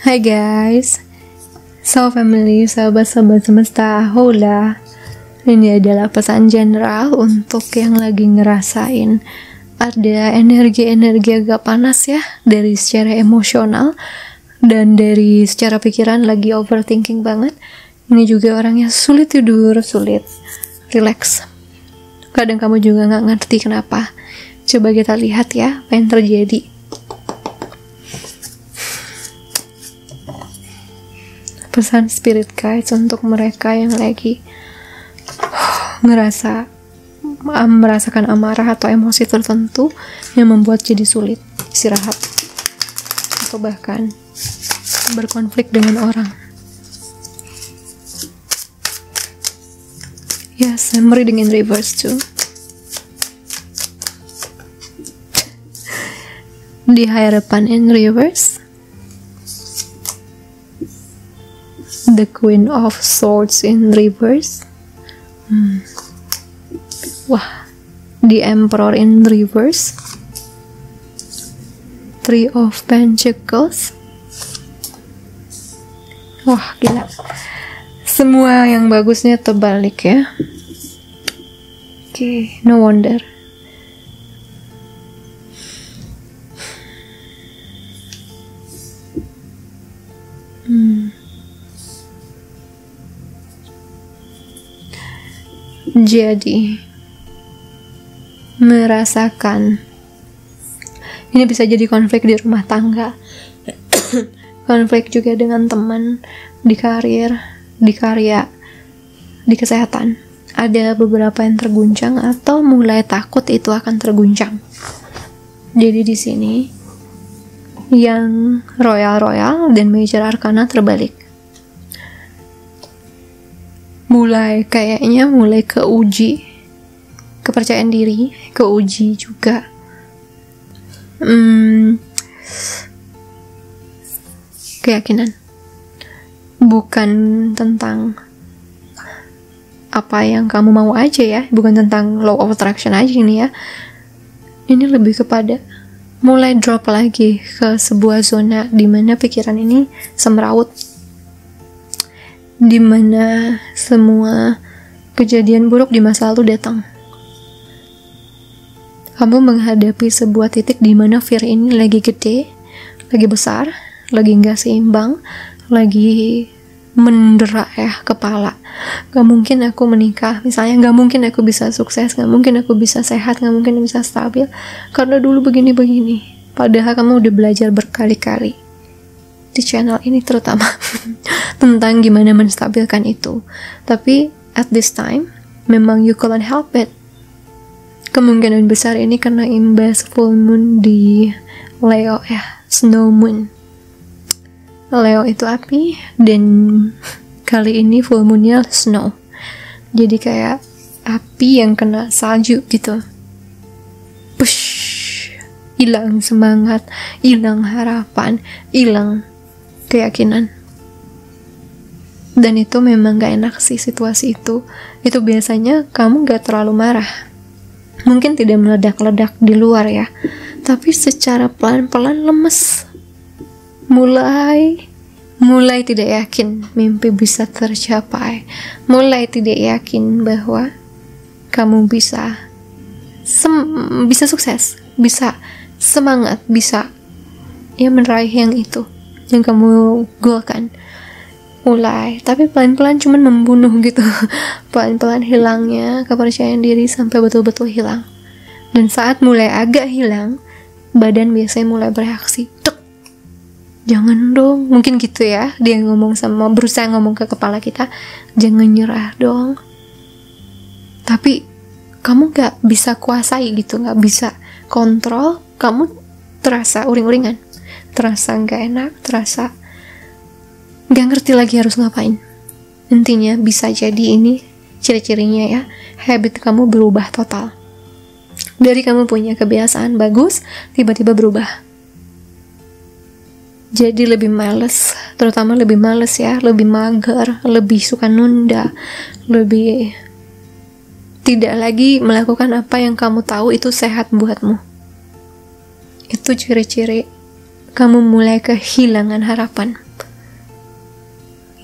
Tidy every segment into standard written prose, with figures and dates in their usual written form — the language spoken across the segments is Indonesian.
Hai guys, so family, sahabat-sahabat semesta, hola. Ini adalah pesan general untuk yang lagi ngerasain ada energi-energi agak panas ya, dari secara emosional dan dari secara pikiran lagi overthinking banget. Ini juga orangnya sulit tidur, sulit relax. Kadang kamu juga nggak ngerti kenapa. Coba kita lihat ya apa yang terjadi. Pesan spirit guides untuk mereka yang lagi merasakan amarah atau emosi tertentu yang membuat jadi sulit istirahat atau bahkan berkonflik dengan orang. Yes, I'm reading in reverse too. Di harapan in reverse, the Queen of Swords in reverse. Wah, the Emperor in reverse, Three of Pentacles. Wah, gila. Semua yang bagusnya terbalik ya. Oke, no wonder. Jadi merasakan ini bisa jadi konflik di rumah tangga, konflik juga dengan teman, di karir, di karya, di kesehatan. Ada beberapa yang terguncang atau mulai takut itu akan terguncang. Jadi di sini yang royal dan major arcana terbalik. Mulai keuji kepercayaan diri, keuji juga keyakinan. Bukan tentang apa yang kamu mau aja ya, bukan tentang law of attraction aja ini ya. Ini lebih kepada mulai drop lagi ke sebuah zona di mana pikiran ini semeraut, di mana semua kejadian buruk di masa lalu datang. Kamu menghadapi sebuah titik di mana fear ini lagi gede, lagi besar, lagi nggak seimbang, lagi mendera ya kepala. Gak mungkin aku menikah, misalnya gak mungkin aku bisa sukses, gak mungkin aku bisa sehat, gak mungkin bisa stabil karena dulu begini-begini. Padahal kamu udah belajar berkali-kali di channel ini terutama tentang gimana menstabilkan itu. Tapi at this time memang you couldn't help it. Kemungkinan besar ini karena imbas full moon di Leo ya, snow moon. Leo itu api dan kali ini full moonnya snow. Jadi kayak api yang kena salju gitu. Push, hilang semangat, hilang harapan, hilang keyakinan. Dan itu memang gak enak sih situasi itu. Itu biasanya kamu gak terlalu marah, mungkin tidak meledak-ledak di luar ya, tapi secara pelan-pelan lemes, mulai tidak yakin mimpi bisa tercapai, mulai tidak yakin bahwa kamu bisa sukses, bisa semangat, bisa ya meraih yang itu yang kamu goalkan. Mulai, tapi pelan-pelan cuman membunuh gitu. Pelan-pelan hilangnya kepercayaan diri sampai betul-betul hilang. Dan saat mulai agak hilang, badan biasanya mulai bereaksi. Tuk, jangan dong, mungkin gitu ya. Dia berusaha ngomong ke kepala kita, jangan nyerah dong. Tapi kamu gak bisa kuasai gitu, gak bisa kontrol. Kamu terasa uring-uringan, terasa gak enak, terasa gak ngerti lagi harus ngapain. Intinya bisa jadi ini ciri-cirinya ya, habit kamu berubah total. Dari kamu punya kebiasaan bagus, tiba-tiba berubah. Jadi lebih males, terutama lebih males ya, lebih mager, lebih suka nunda, lebih tidak lagi melakukan apa yang kamu tahu itu sehat buatmu. Itu ciri-ciri kamu mulai kehilangan harapan.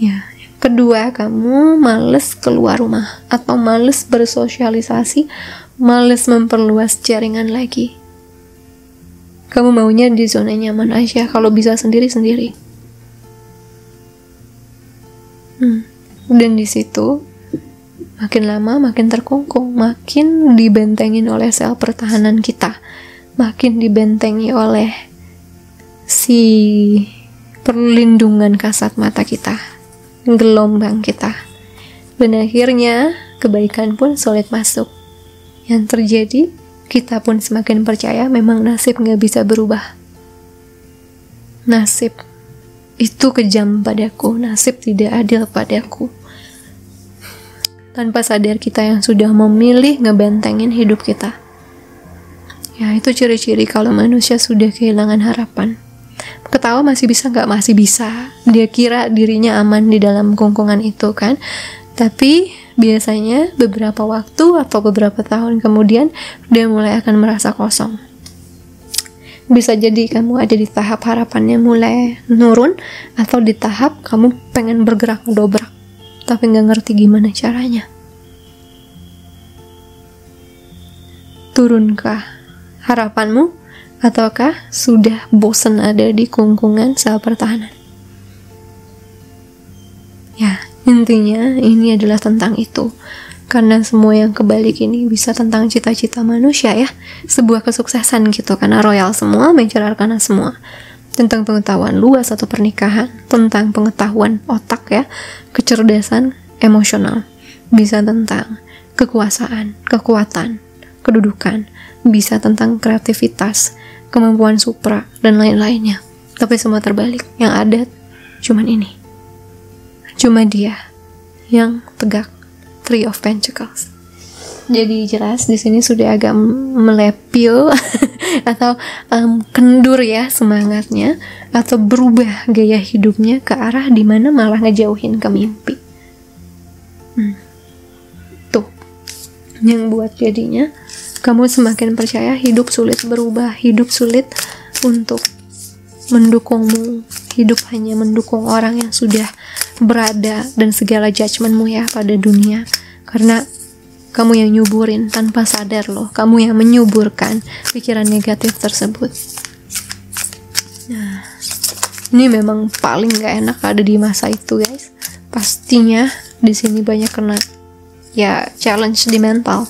Ya, kedua, kamu males keluar rumah atau males bersosialisasi, males memperluas jaringan lagi. Kamu maunya di zona nyaman aja, kalau bisa sendiri-sendiri. Dan di situ makin lama makin terkungkung, makin dibentengin oleh sel pertahanan kita, makin dibentengi oleh si perlindungan kasat mata kita, gelombang kita. Dan akhirnya kebaikan pun sulit masuk. Yang terjadi, kita pun semakin percaya memang nasib gak bisa berubah. Nasib itu kejam padaku, nasib tidak adil padaku. Tanpa sadar kita yang sudah memilih ngebentengin hidup kita. Ya, itu ciri-ciri kalau manusia sudah kehilangan harapan. Ketawa masih bisa nggak? Masih bisa. Dia kira dirinya aman di dalam kungkungan itu kan. Tapi biasanya beberapa waktu atau beberapa tahun kemudian dia mulai akan merasa kosong. Bisa jadi kamu ada di tahap harapannya mulai nurun, atau di tahap kamu pengen bergerak ngedobrak tapi nggak ngerti gimana caranya. Turunkah harapanmu, ataukah sudah bosan ada di kungkungan sel pertahanan? Ya, intinya ini adalah tentang itu. Karena semua yang kebalik ini bisa tentang cita-cita manusia ya. Sebuah kesuksesan gitu, karena royal semua, major arcana semua. Tentang pengetahuan luas atau pernikahan, tentang pengetahuan otak ya, kecerdasan emosional. Bisa tentang kekuasaan, kekuatan, kedudukan. Bisa tentang kreativitas, kemampuan supra, dan lain-lainnya. Tapi semua terbalik. Yang ada cuman ini. Cuma dia yang tegak. Three of Pentacles. Jadi jelas di sini sudah agak melepil atau kendur ya semangatnya, atau berubah gaya hidupnya ke arah dimana malah ngejauhin ke mimpi. Tuh yang buat jadinya kamu semakin percaya hidup sulit berubah, hidup sulit untuk mendukungmu, hidup hanya mendukung orang yang sudah berada dan segala judgementmu ya pada dunia. Karena kamu yang nyuburin tanpa sadar loh, kamu yang menyuburkan pikiran negatif tersebut. Nah, ini memang paling gak enak ada di masa itu guys. Pastinya di sini banyak kena ya challenge di mental,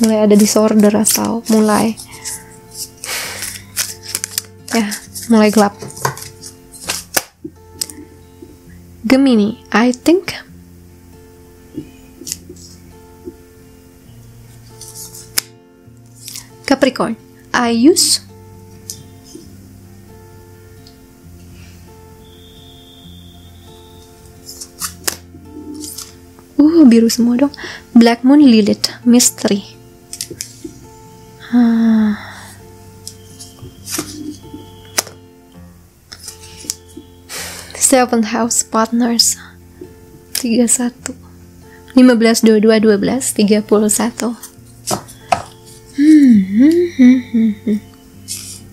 mulai ada disorder atau mulai gelap. Gemini, I think Capricorn, I use biru semua dong. Black Moon, Lilith, Mystery. Seventh House, Partners. 31 15 22 12 31.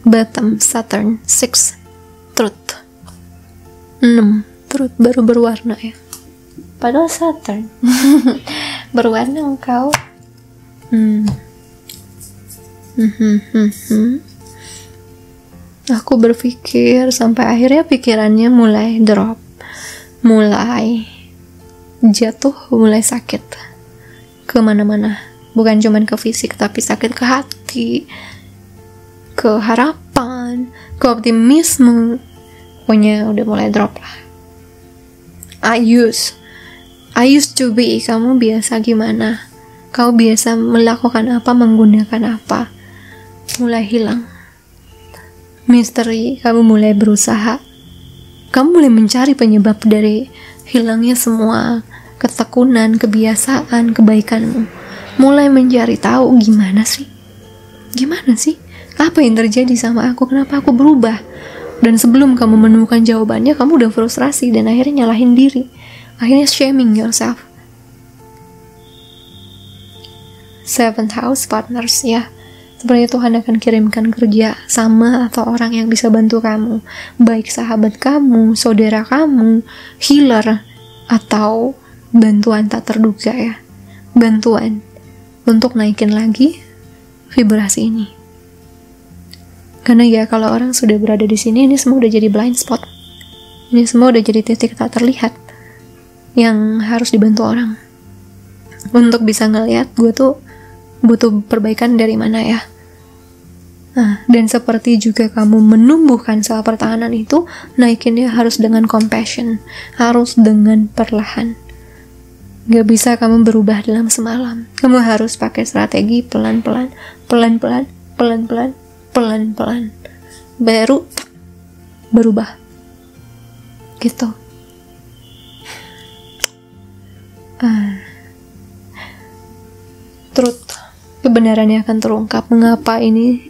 Bottom, Saturn, 6 Truth. 6 Truth baru berwarna ya. Padahal Saturn berwarna engkau. Aku berpikir sampai akhirnya pikirannya mulai drop, mulai jatuh, mulai sakit kemana-mana. Bukan cuman ke fisik, tapi sakit ke hati, ke harapan, ke optimisme. Pokoknya udah mulai drop lah. I used to be. Kamu biasa gimana? Kau biasa melakukan apa, menggunakan apa? Mulai hilang. Misteri, kamu mulai berusaha. Kamu mulai mencari penyebab dari hilangnya semua ketekunan, kebiasaan, kebaikanmu. Mulai mencari tahu gimana sih? Apa yang terjadi sama aku? Kenapa aku berubah? Dan sebelum kamu menemukan jawabannya, kamu udah frustrasi dan akhirnya nyalahin diri. Akhirnya shaming yourself. Seventh House, Partners ya. Sebenarnya Tuhan akan kirimkan kerja sama atau orang yang bisa bantu kamu, baik sahabat kamu, saudara kamu, healer, atau bantuan tak terduga ya, bantuan untuk naikin lagi vibrasi ini. Karena ya kalau orang sudah berada di sini, ini semua udah jadi blind spot, ini semua udah jadi titik tak terlihat yang harus dibantu orang untuk bisa ngeliat gue tuh butuh perbaikan dari mana ya. Nah, dan seperti juga kamu menumbuhkan sel pertahanan itu, naikinnya harus dengan compassion, harus dengan perlahan. Gak bisa kamu berubah dalam semalam. Kamu harus pakai strategi pelan-pelan, pelan-pelan, pelan-pelan, pelan-pelan, baru berubah gitu. Truth, kebenarannya akan terungkap. Mengapa ini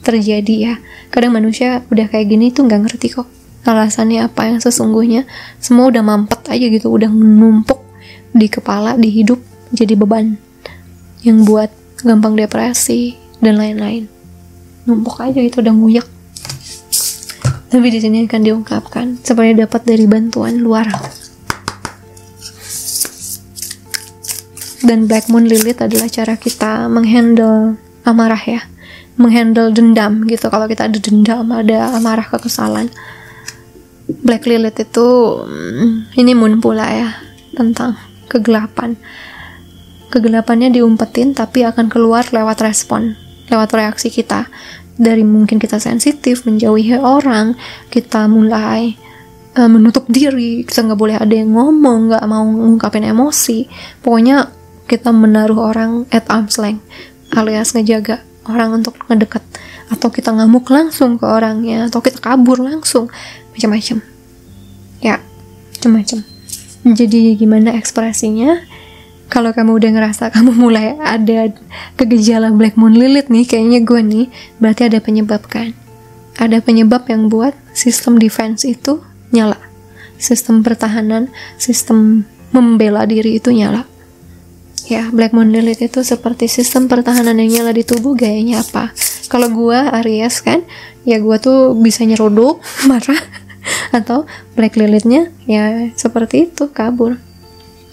terjadi ya? Kadang manusia udah kayak gini tuh nggak ngerti kok alasannya apa yang sesungguhnya. Semua udah mampet aja gitu, udah numpuk di kepala, di hidup, jadi beban yang buat gampang depresi dan lain-lain. Numpuk aja itu, udah nguyak. Tapi di sini akan diungkapkan supaya dapat dari bantuan luar. Dan Black Moon Lilith adalah cara kita menghandle amarah ya, menghandle dendam gitu. Kalau kita ada dendam, ada amarah, kekesalan, Black Lilith itu ini moon pula ya, tentang kegelapan. Kegelapannya diumpetin tapi akan keluar lewat respon, lewat reaksi kita. Dari mungkin kita sensitif, menjauhi orang, kita mulai menutup diri, kita nggak boleh ada yang ngomong, nggak mau ngungkapin emosi. Pokoknya kita menaruh orang at arm's length, alias ngejaga orang untuk ngedeket, atau kita ngamuk langsung ke orangnya, atau kita kabur langsung, macam-macam ya, macam-macam. Jadi gimana ekspresinya? Kalau kamu udah ngerasa kamu mulai ada kegejala Black Moon Lilith nih, kayaknya gue nih, berarti ada penyebab kan? Ada penyebab yang buat sistem defense itu nyala, sistem pertahanan, sistem membela diri itu nyala. Ya, Black Moon Lilith itu seperti sistem pertahanan yang nyala di tubuh. Gayanya apa? Kalau gue Aries kan, ya gue tuh bisa nyeruduk, marah. Atau Black Lilithnya ya seperti itu, kabur,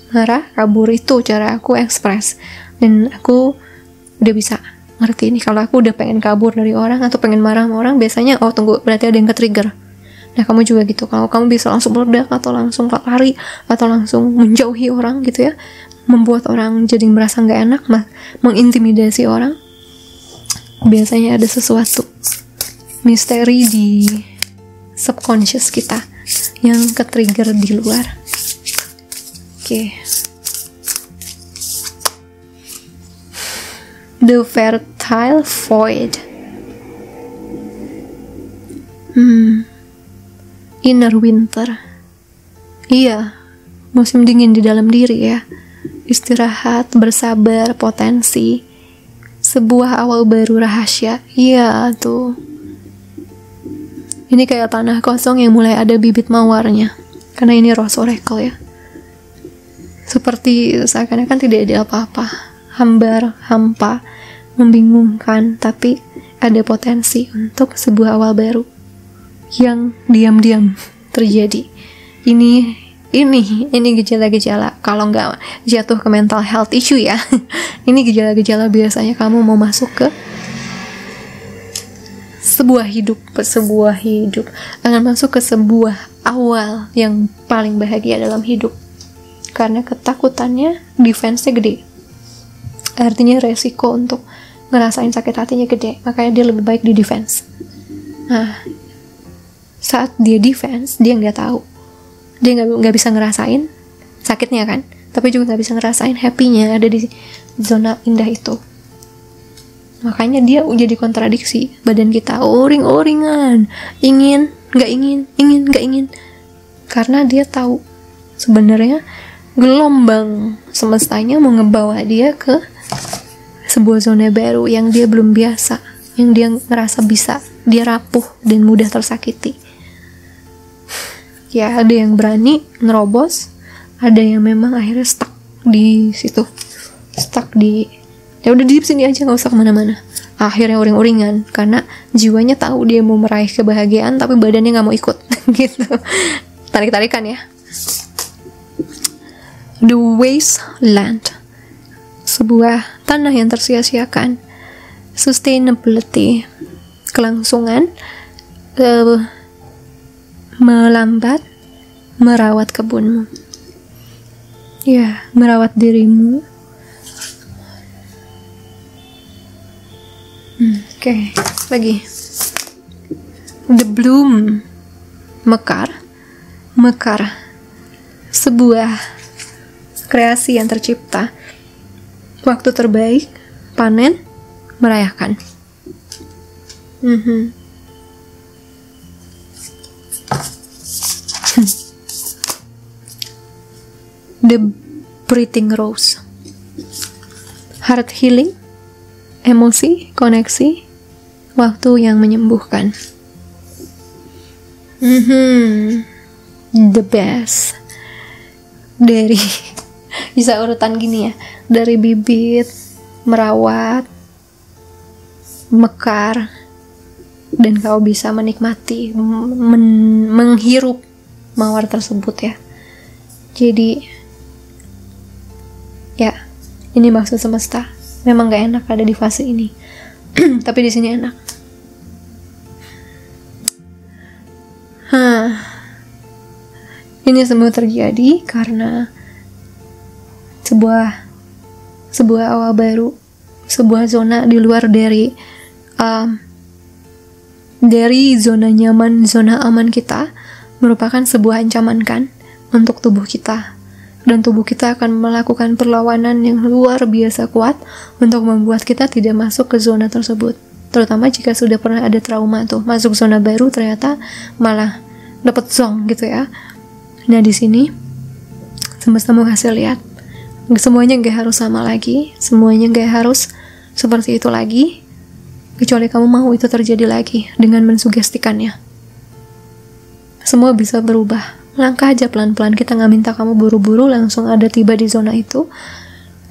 marah, kabur. Itu cara aku ekspres. Dan aku udah bisa ngerti nih, kalau aku udah pengen kabur dari orang atau pengen marah sama orang, biasanya oh tunggu, berarti ada yang ke-trigger. Nah kamu juga gitu, kalau kamu bisa langsung meledak atau langsung lari atau langsung menjauhi orang gitu ya, membuat orang jadi merasa nggak enak, mengintimidasi orang, biasanya ada sesuatu misteri di subconscious kita yang ke-trigger di luar. Oke. The fertile void. Inner winter. Iya, musim dingin di dalam diri ya. Istirahat, bersabar, potensi, sebuah awal baru, rahasia. Iya tuh. Ini kayak tanah kosong yang mulai ada bibit mawarnya. Karena ini Rose Oracle ya. Seperti seakan-akan tidak ada apa-apa. Hambar, hampa, membingungkan, tapi ada potensi untuk sebuah awal baru yang diam-diam terjadi. Ini gejala-gejala kalau nggak jatuh ke mental health issue ya. Ini gejala-gejala biasanya kamu mau masuk ke sebuah hidup akan masuk ke sebuah awal yang paling bahagia dalam hidup. Karena ketakutannya, defense-nya gede, artinya resiko untuk ngerasain sakit hatinya gede, makanya dia lebih baik di defense. Nah, saat dia defense, dia nggak tahu, dia nggak bisa ngerasain sakitnya kan, tapi juga nggak bisa ngerasain happy-nya ada di zona indah itu. Makanya dia jadi kontradiksi, badan kita uring-uringan, ingin nggak ingin, karena dia tahu sebenarnya gelombang semestanya mau ngebawa dia ke sebuah zona baru yang dia belum biasa, yang dia ngerasa bisa, dia rapuh dan mudah tersakiti. Ya, ada yang berani nerobos, ada yang memang akhirnya stuck di situ, ya udah di sini aja, nggak usah kemana-mana. akhirnya uring-uringan karena jiwanya tahu dia mau meraih kebahagiaan tapi badannya nggak mau ikut gitu. Tarik-tarikan ya. The wasteland, sebuah tanah yang tersia-siakan. Sustainability, kelangsungan, melambat, merawat kebunmu, ya, merawat dirimu. Oke, lagi. The bloom, mekar, sebuah kreasi yang tercipta. Waktu terbaik, panen, merayakan. The breathing rose, heart healing, emosi, koneksi, waktu yang menyembuhkan. The best. Dari bisa urutan gini ya, dari bibit, merawat, mekar, dan kau bisa menikmati, menghirup mawar tersebut ya. Jadi ya, ini maksud semesta. Memang gak enak ada di fase ini, tapi di sini enak. Ini semua terjadi karena sebuah awal baru, sebuah zona di luar dari zona nyaman, zona aman kita, merupakan sebuah ancaman kan untuk tubuh kita. Dan tubuh kita akan melakukan perlawanan yang luar biasa kuat untuk membuat kita tidak masuk ke zona tersebut. Terutama jika sudah pernah ada trauma tuh, masuk zona baru ternyata malah dapet zong gitu ya. Nah di sini semesta mau kasih lihat, semuanya gak harus sama lagi, semuanya gak harus seperti itu lagi, kecuali kamu mau itu terjadi lagi dengan mensugestikannya. Semua bisa berubah. Langkah aja pelan-pelan, kita nggak minta kamu buru-buru langsung ada tiba di zona itu.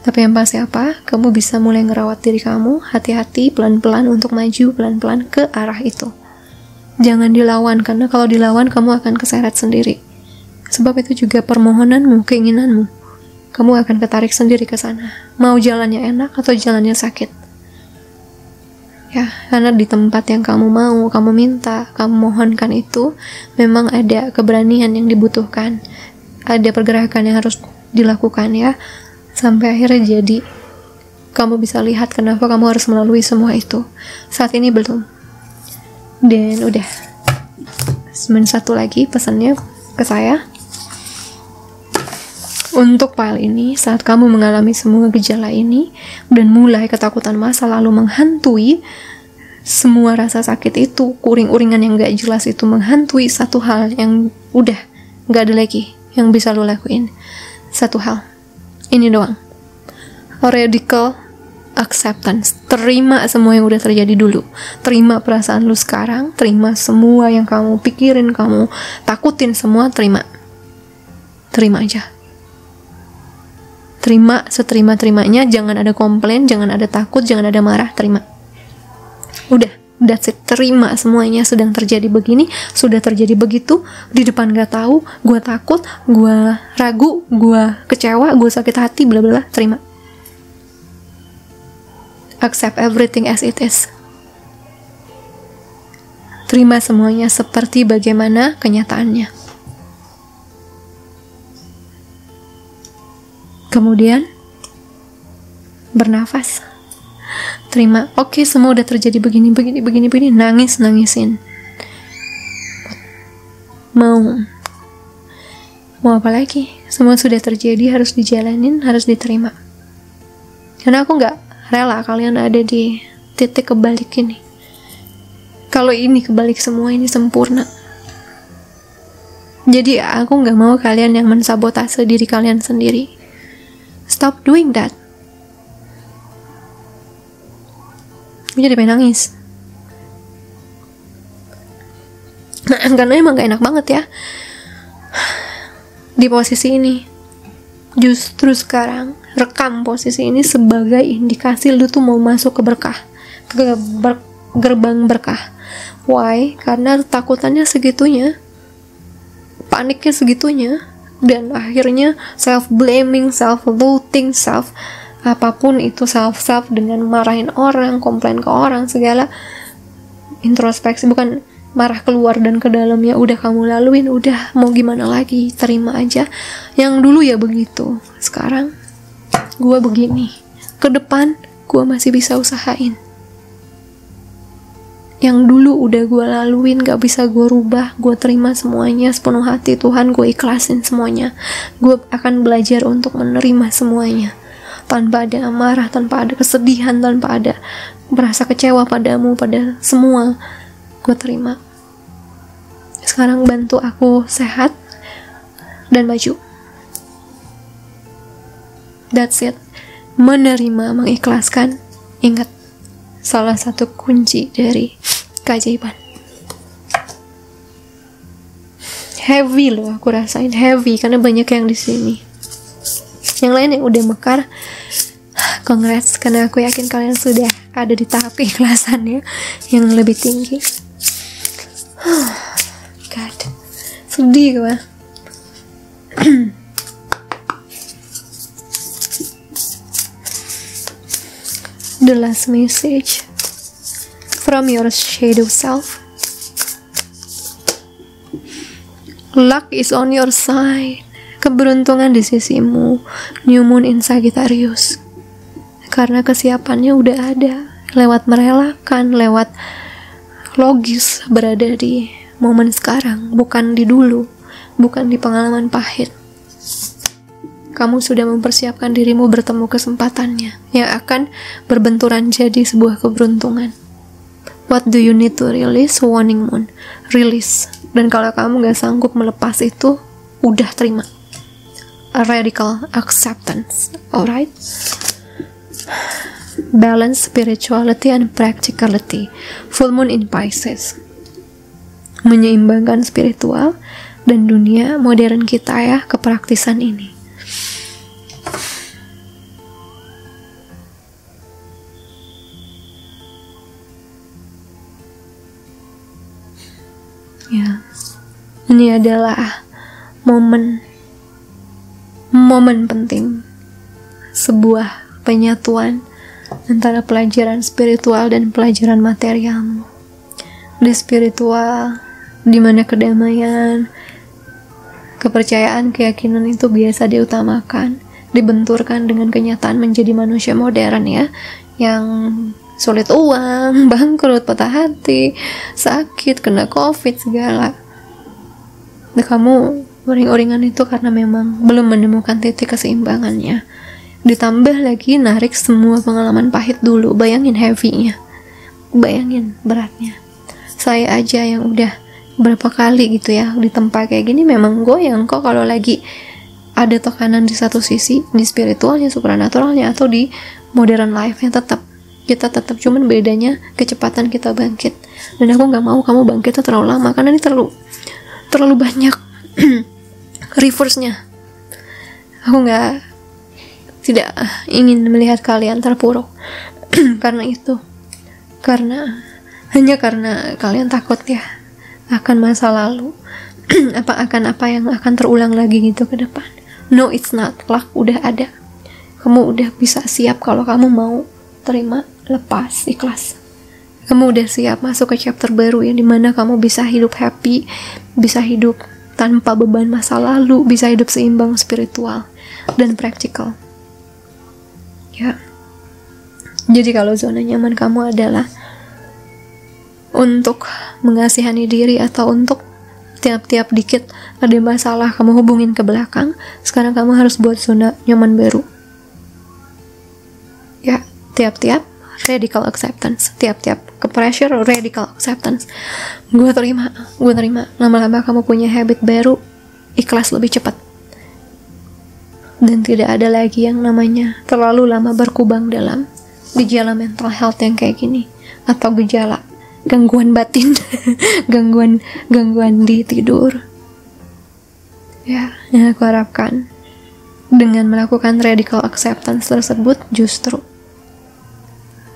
Tapi yang pasti apa, kamu bisa mulai ngerawat diri kamu, hati-hati, pelan-pelan untuk maju pelan-pelan ke arah itu. Jangan dilawan, karena kalau dilawan kamu akan keseret sendiri. Sebab itu juga permohonanmu, keinginanmu. Kamu akan ketarik sendiri ke sana. Mau jalannya enak atau jalannya sakit. Ya, karena di tempat yang kamu mau, kamu minta, kamu mohonkan itu, memang ada keberanian yang dibutuhkan. Ada pergerakan yang harus dilakukan ya. Sampai akhirnya jadi kamu bisa lihat kenapa kamu harus melalui semua itu. Saat ini belum. Dan udah. Cuma satu lagi pesannya ke saya. Untuk file ini, saat kamu mengalami semua gejala ini dan mulai ketakutan masa lalu menghantui, semua rasa sakit itu, uring-uringan yang gak jelas itu menghantui, satu hal yang udah gak ada lagi yang bisa lo lakuin. Satu hal, ini doang. Radical acceptance. Terima semua yang udah terjadi dulu. Terima perasaan lu sekarang, terima semua yang kamu pikirin, kamu takutin semua, terima. Terima aja. Terima seterima-terimanya, jangan ada komplain, jangan ada takut, jangan ada marah, terima. Udah, that's it. Terima semuanya sedang terjadi begini, sudah terjadi begitu, di depan gak tahu, gue takut, gue ragu, gue kecewa, gue sakit hati, bla bla, terima. Accept everything as it is. Terima semuanya seperti bagaimana kenyataannya. Kemudian bernafas, terima. Oke, semua udah terjadi begini, nangisin. Mau apa lagi? Semua sudah terjadi, harus dijalanin, harus diterima. Karena aku nggak rela kalian ada di titik kebalik ini. Kalau ini kebalik semua, ini sempurna. Jadi aku nggak mau kalian yang mensabotase diri kalian sendiri. Stop doing that. Aku jadi pengen nangis. Karena emang gak enak banget ya di posisi ini. Justru sekarang rekam posisi ini sebagai indikasi lu tuh mau masuk ke berkah. ke gerbang berkah. Why? Karena takutannya segitunya, paniknya segitunya, dan akhirnya self-blaming, self-loathing, apapun itu, self dengan marahin orang, komplain ke orang, segala introspeksi, bukan marah keluar dan ke dalamnya. Udah kamu laluin, udah mau gimana lagi, terima aja. Yang dulu ya begitu, sekarang gue begini, ke depan gue masih bisa usahain. Yang dulu udah gue laluin, gak bisa gue rubah, gue terima semuanya sepenuh hati. Tuhan, gue ikhlasin semuanya. Gue akan belajar untuk menerima semuanya, tanpa ada amarah, tanpa ada kesedihan, tanpa ada merasa kecewa padamu, pada semua. Gue terima. Sekarang bantu aku sehat dan maju. That's it. Menerima, mengikhlaskan. Ingat, salah satu kunci dari keajaiban. Heavy loh, aku rasain heavy karena banyak yang di sini. Yang lain yang udah mekar, congrats, karena aku yakin kalian sudah ada di tahap keikhlasannya yang lebih tinggi. God, sedih gue. The last message from your shadow self. Luck is on your side. Keberuntungan di sisimu. New moon in Sagittarius. Karena kesiapannya udah ada. Lewat merelakan, lewat logis berada di momen sekarang, bukan di dulu, bukan di pengalaman pahit. Kamu sudah mempersiapkan dirimu bertemu kesempatannya yang akan berbenturan jadi sebuah keberuntungan. What do you need to release? Warning moon. Release. Dan kalau kamu gak sanggup melepas itu, udah terima. A radical acceptance. Alright? Balance spirituality and practicality. Full moon in Pisces. Menyeimbangkan spiritual dan dunia modern kita ya, kepraktisan ini. Ya, ini adalah momen penting, sebuah penyatuan antara pelajaran spiritual dan pelajaran material. Di spiritual, di mana kedamaian, kepercayaan, keyakinan itu biasa diutamakan, dibenturkan dengan kenyataan menjadi manusia modern ya, yang sulit uang, bangkrut, patah hati, sakit, kena covid, segala. Nah, kamu uring-uringan itu karena memang belum menemukan titik keseimbangannya. Ditambah lagi narik semua pengalaman pahit dulu. Bayangin heavy-nya, bayangin beratnya. Saya aja yang udah berapa kali gitu ya ditempa kayak gini, memang goyang kok kalau lagi ada tekanan di satu sisi, di spiritualnya, supranaturalnya, atau di modern life-nya. Kita tetap, cuman bedanya kecepatan kita bangkit. Dan aku nggak mau kamu bangkitnya terlalu lama, karena ini terlalu banyak reverse-nya. Aku tidak ingin melihat kalian terpuruk karena itu, hanya karena kalian takut ya akan masa lalu, apa yang akan terulang lagi gitu ke depan. No, it's not. Luck udah ada, kamu udah bisa siap kalau kamu mau terima, lepas, ikhlas. Kamu udah siap masuk ke chapter baru ya, dimana kamu bisa hidup happy, bisa hidup tanpa beban masa lalu, bisa hidup seimbang spiritual dan praktikal ya. Jadi kalau zona nyaman kamu adalah untuk mengasihani diri, atau untuk tiap-tiap dikit ada masalah kamu hubungin ke belakang, sekarang kamu harus buat zona nyaman baru ya. Tiap-tiap radical acceptance, tiap-tiap ke pressure, radical acceptance. Gue terima. Lama-lama kamu punya habit baru, ikhlas lebih cepat. Dan tidak ada lagi yang namanya terlalu lama berkubang dalam gejala mental health yang kayak gini, atau gejala gangguan batin, gangguan di tidur. Ya, yang aku harapkan dengan melakukan radical acceptance tersebut, justru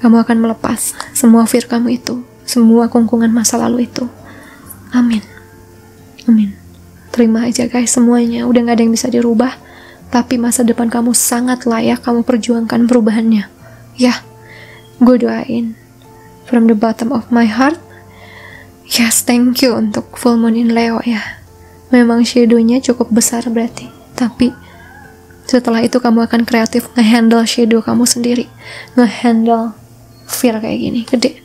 Kamu akan melepas semua fear kamu itu, semua kungkungan masa lalu itu. Amin. Amin. Terima aja guys semuanya. Udah gak ada yang bisa dirubah. Tapi masa depan kamu sangat layak kamu perjuangkan perubahannya. Ya, gue doain from the bottom of my heart. Yes, thank you untuk full moon in Leo ya. Memang shadow-nya cukup besar berarti. Tapi setelah itu kamu akan kreatif nge-handle shadow kamu sendiri. Nge-handle fear kayak gini, gede.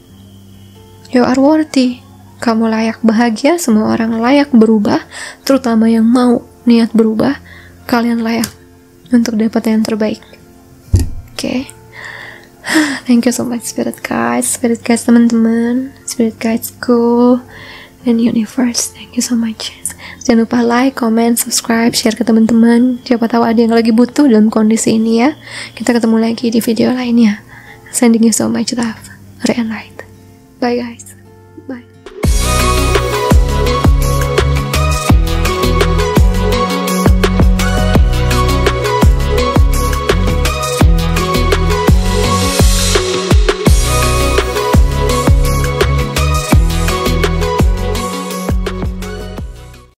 You are worthy. Kamu layak bahagia, semua orang layak berubah, terutama yang mau niat berubah. Kalian layak untuk dapat yang terbaik. Oke. Thank you so much spirit guides teman-teman, spirit guidesku and universe. Thank you so much. Jangan lupa like, comment, subscribe, share ke teman-teman. Siapa tahu ada yang lagi butuh dalam kondisi ini ya. Kita ketemu lagi di video lainnya. Sending you so much love, Re and light. Bye guys.